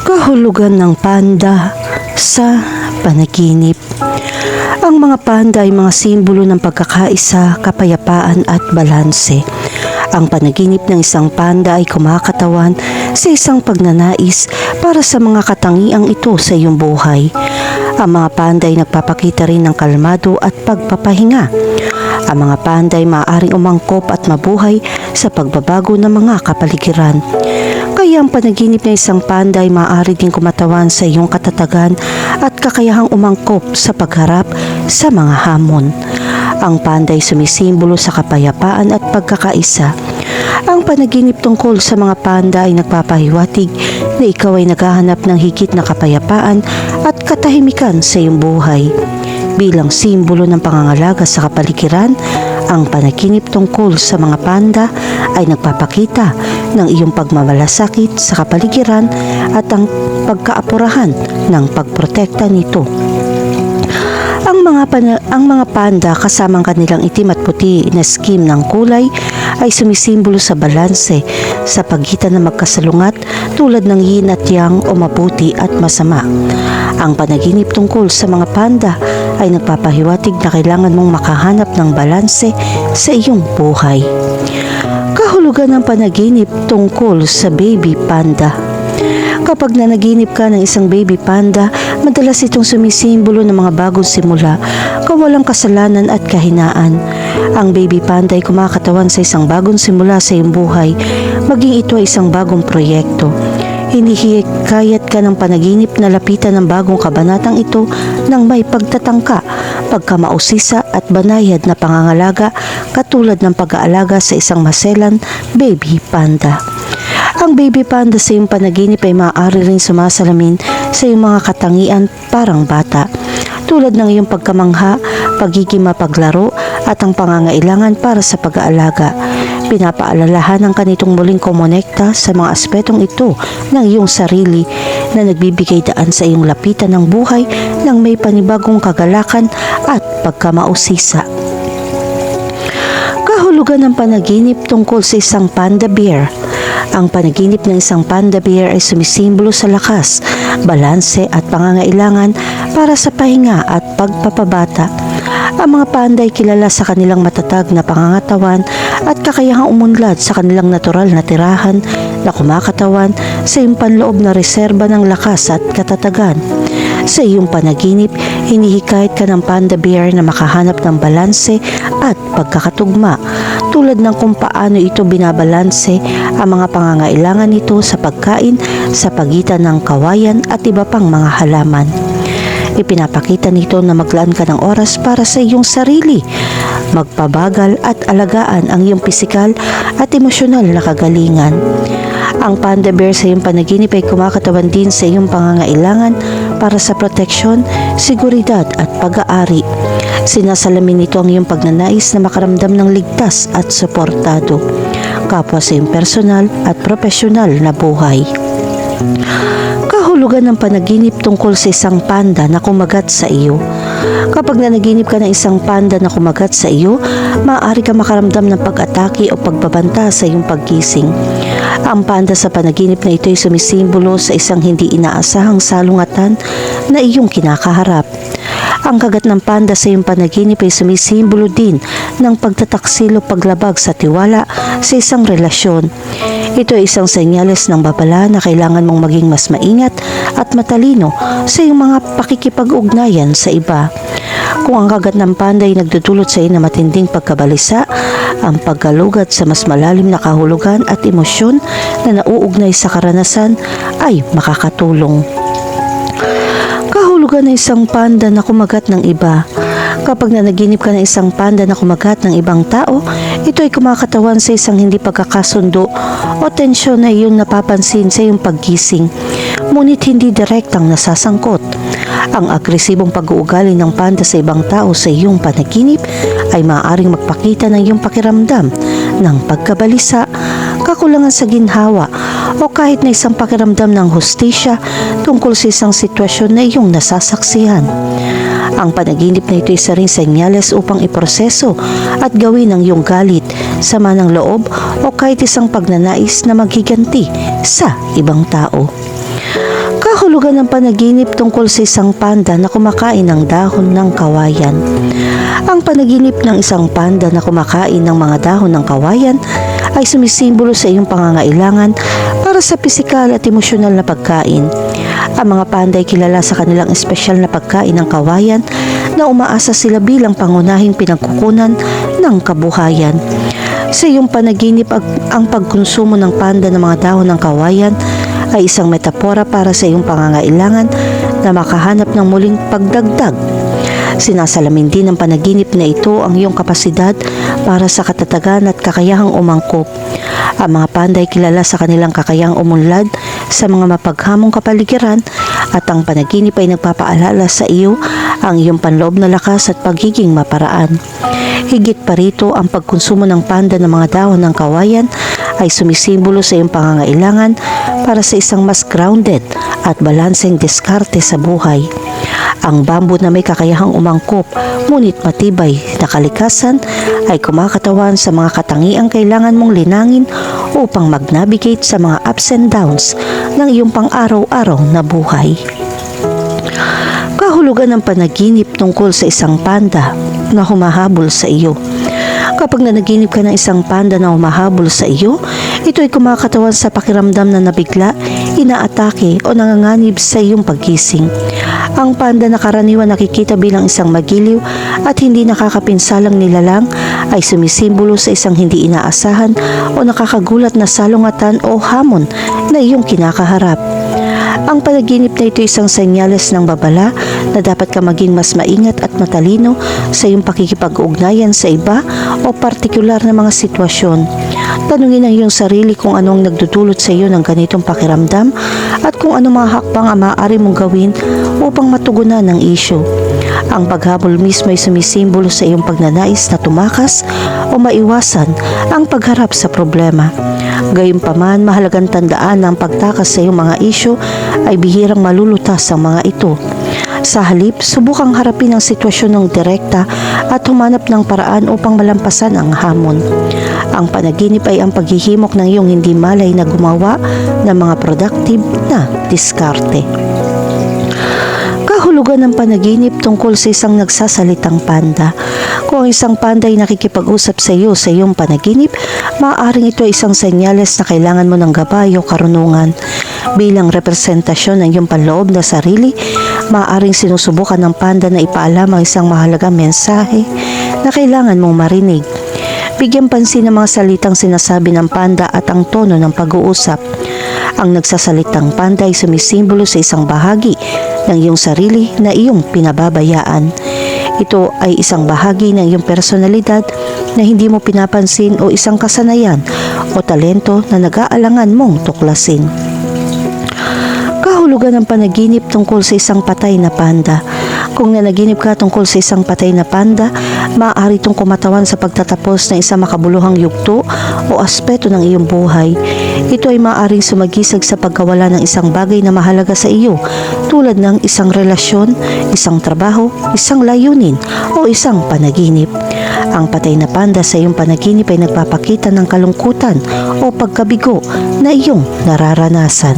Kahulugan ng panda sa panaginip. Ang mga panda ay mga simbolo ng pagkakaisa, kapayapaan at balanse. Ang panaginip ng isang panda ay kumakatawan sa isang pagnanais para sa mga katangiang ito sa iyong buhay. Ang mga panda ay nagpapakita rin ng kalmado at pagpapahinga. Ang mga panda ay maaaring umangkop at mabuhay sa pagbabago ng mga kapaligiran. Kaya ang panaginip ng isang panda ay maaari din kumatawan sa iyong katatagan at kakayahang umangkop sa pagharap sa mga hamon. Ang panda ay sumisimbolo sa kapayapaan at pagkakaisa. Ang panaginip tungkol sa mga panda ay nagpapahiwatig na ikaw ay naghahanap ng higit na kapayapaan at katahimikan sa iyong buhay. Bilang simbolo ng pangangalaga sa kapaligiran, ang panaginip tungkol sa mga panda ay nagpapakita ng iyong pagmamalasakit sa kapaligiran at ang pagkaapurahan ng pagprotekta nito. Ang mga panda kasamang kanilang itim at puti na skim ng kulay ay sumisimbolo sa balanse sa pagitan ng magkasalungat tulad ng yin at yang o mabuti at masama. Ang panaginip tungkol sa mga panda ay nagpapahiwatig na kailangan mong makahanap ng balanse sa iyong buhay. Kahulugan ng panaginip tungkol sa baby panda. Kapag nanaginip ka ng isang baby panda, madalas itong sumisimbolo ng mga bagong simula, kawalang kasalanan at kahinaan. Ang baby panda ay kumakatawan sa isang bagong simula sa iyong buhay, maging ito ay isang bagong proyekto. Hinihikayat ka ng panaginip na lapitan ng bagong kabanatang ito ng may pagtatangka, pagkamausisa at banayad na pangangalaga katulad ng pag-aalaga sa isang maselan baby panda. Ang baby panda sa iyong panaginip ay maaari rin sumasalamin sa iyong mga katangian parang bata, tulad ng iyong pagkamangha, pagiging mapaglaro at ang pangangailangan para sa pag-aalaga. Pinapaalalahanan ka nitong muling kumonekta sa mga aspetong ito ng iyong sarili na nagbibigay daan sa iyong lapitan ng buhay ng may panibagong kagalakan at pagkamausisa. Kahulugan ng panaginip tungkol sa isang panda bear. Ang panaginip ng isang panda bear ay sumisimbolo sa lakas, balanse at pangangailangan para sa pahinga at pagpapabata. Ang mga panda ay kilala sa kanilang matatag na pangangatawan at kakayahang umunlad sa kanilang natural na tirahan na kumakatawan sa iyong panloob na reserba ng lakas at katatagan. Sa iyong panaginip, hinihikayat ka ng panda bear na makahanap ng balanse at pagkakatugma, tulad ng kung paano ito binabalanse ang mga pangangailangan nito sa pagkain sa pagitan ng kawayan at iba pang mga halaman. Ipinapakita nito na maglaan ka ng oras para sa iyong sarili, magpabagal at alagaan ang iyong pisikal at emosyonal na kagalingan. Ang panda bear sa iyong panaginip ay kumakatawan din sa iyong pangangailangan para sa proteksyon, seguridad at pag-aari. Sinasalamin nito ang iyong pagnanais na makaramdam ng ligtas at suportado, kapwa sa iyong personal at profesional na buhay. Kahulugan ng panaginip tungkol sa isang panda na kumagat sa iyo. Kapag nanaginip ka ng isang panda na kumagat sa iyo, maaari ka makaramdam ng pag-atake o pagbabanta sa iyong paggising. Ang panda sa panaginip na ito ay sumisimbolo sa isang hindi inaasahang salungatan na iyong kinakaharap. Ang kagat ng panda sa iyong panaginip ay sumisimbolo din ng pagtataksil o paglabag sa tiwala sa isang relasyon. Ito ay isang senyales ng babala na kailangan mong maging mas maingat at matalino sa iyong mga pakikipag-ugnayan sa iba. Kung ang kagat ng panda ay nagdudulot sa iyo na matinding pagkabalisa, ang paggalugad sa mas malalim na kahulugan at emosyon na nauugnay sa karanasan ay makakatulong. Kahulugan ng isang panda na kumagat ng iba. Kapag nanaginip ka ng isang panda na kumagat ng ibang tao, ito ay kumakatawan sa isang hindi pagkakasundo o tensyon na iyong napapansin sa iyong paggising, ngunit hindi direktang nasasangkot. Ang agresibong pag-uugali ng panda sa ibang tao sa iyong panaginip ay maaaring magpakita ng iyong pakiramdam ng pagkabalisa, kakulangan sa ginhawa o kahit na isang pakiramdam ng hustisya tungkol sa isang sitwasyon na iyong nasasaksihan. Ang panaginip na ito ay isa ring senyales upang iproseso at gawin ang iyong galit, sama ng loob o kahit isang pagnanais na maghiganti sa ibang tao. Kahulugan ng panaginip tungkol sa isang panda na kumakain ng dahon ng kawayan. Ang panaginip ng isang panda na kumakain ng mga dahon ng kawayan ay sumisimbolo sa iyong pangangailangan para sa pisikal at emosyonal na pagkain. Ang mga panda ay kilala sa kanilang espesyal na pagkain ng kawayan na umaasa sila bilang pangunahing pinagkukunan ng kabuhayan. Sa iyong panaginip, ang pagkonsumo ng panda ng mga dahon ng kawayan ay isang metapora para sa iyong pangangailangan na makahanap ng muling pagdagdag. Sinasalamin din ng panaginip na ito ang iyong kapasidad para sa katatagan at kakayahang umangkop. Ang mga panda ay kilala sa kanilang kakayahang umunlad sa mga mapaghamong kapaligiran at ang panaginip ay nagpapaalala sa iyo ang iyong panloob na lakas at pagiging maparaan. Higit pa rito, ang pagkonsumo ng panda ng mga dahon ng kawayan ay sumisimbolo sa iyong pangangailangan para sa isang mas grounded at balanseng diskarte sa buhay. Ang bamboo na may kakayahang umangkop ngunit matibay na kalikasan ay kumakatawan sa mga katangiang kailangan mong linangin upang mag-navigate sa mga ups and downs ng iyong pang-araw-araw na buhay. Kahulugan ng panaginip tungkol sa isang panda na humahabol sa iyo. Kapag nanaginip ka ng isang panda na humahabol sa iyo, ito ay kumakatawan sa pakiramdam na nabigla, inaatake o nanganganib sa iyong paggising. Ang panda na karaniwan nakikita bilang isang magiliw at hindi nakakapinsalang nilalang ay sumisimbolo sa isang hindi inaasahan o nakakagulat na salungatan o hamon na iyong kinakaharap. Ang panaginip na ito ay isang senyales ng babala na dapat ka maging mas maingat at matalino sa iyong pakikipag-ugnayan sa iba o partikular na mga sitwasyon. Tanungin ang iyong sarili kung anong nagdudulot sa iyo ng ganitong pakiramdam at kung ano mga hakbang ang maaari mong gawin upang matugunan ang isyu. Ang paghabol mismo ay sumisimbolo sa iyong pagnanais na tumakas o maiwasan ang pagharap sa problema. Gayunpaman, mahalagang tandaan na ang pagtakas sa iyong mga isyu ay bihirang malulutas ang mga ito. Sa halip, subukang harapin ang sitwasyon ng direkta at humanap ng paraan upang malampasan ang hamon. Ang panaginip ay ang paghihimok ng iyong hindi malay na gumawa ng mga productive na diskarte. Kahulugan ng panaginip tungkol sa isang nagsasalitang panda. Kung ang isang panda ay nakikipag-usap sa iyo sa iyong panaginip, maaaring ito ay isang senyales na kailangan mo ng gabay o karunungan. Bilang representasyon ng iyong panloob na sarili, maaaring sinusubukan ng panda na ipaalam ang isang mahalagang mensahe na kailangan mong marinig. Bigyan pansin ng mga salitang sinasabi ng panda at ang tono ng pag-uusap. Ang nagsasalitang panda ay sumisimbolo sa isang bahagi ng iyong sarili na iyong pinababayaan. Ito ay isang bahagi ng iyong personalidad na hindi mo pinapansin o isang kasanayan o talento na nag-aalangan mong tuklasin. Kahulugan ng panaginip tungkol sa isang patay na panda. Kung nanaginip ka tungkol sa isang patay na panda, maaari itong kumatawan sa pagtatapos ng isang makabuluhang yugto o aspeto ng iyong buhay. Ito ay maaaring sumagisag sa pagkawala ng isang bagay na mahalaga sa iyo, tulad ng isang relasyon, isang trabaho, isang layunin o isang panaginip. Ang patay na panda sa iyong panaginip ay nagpapakita ng kalungkutan o pagkabigo na iyong nararanasan.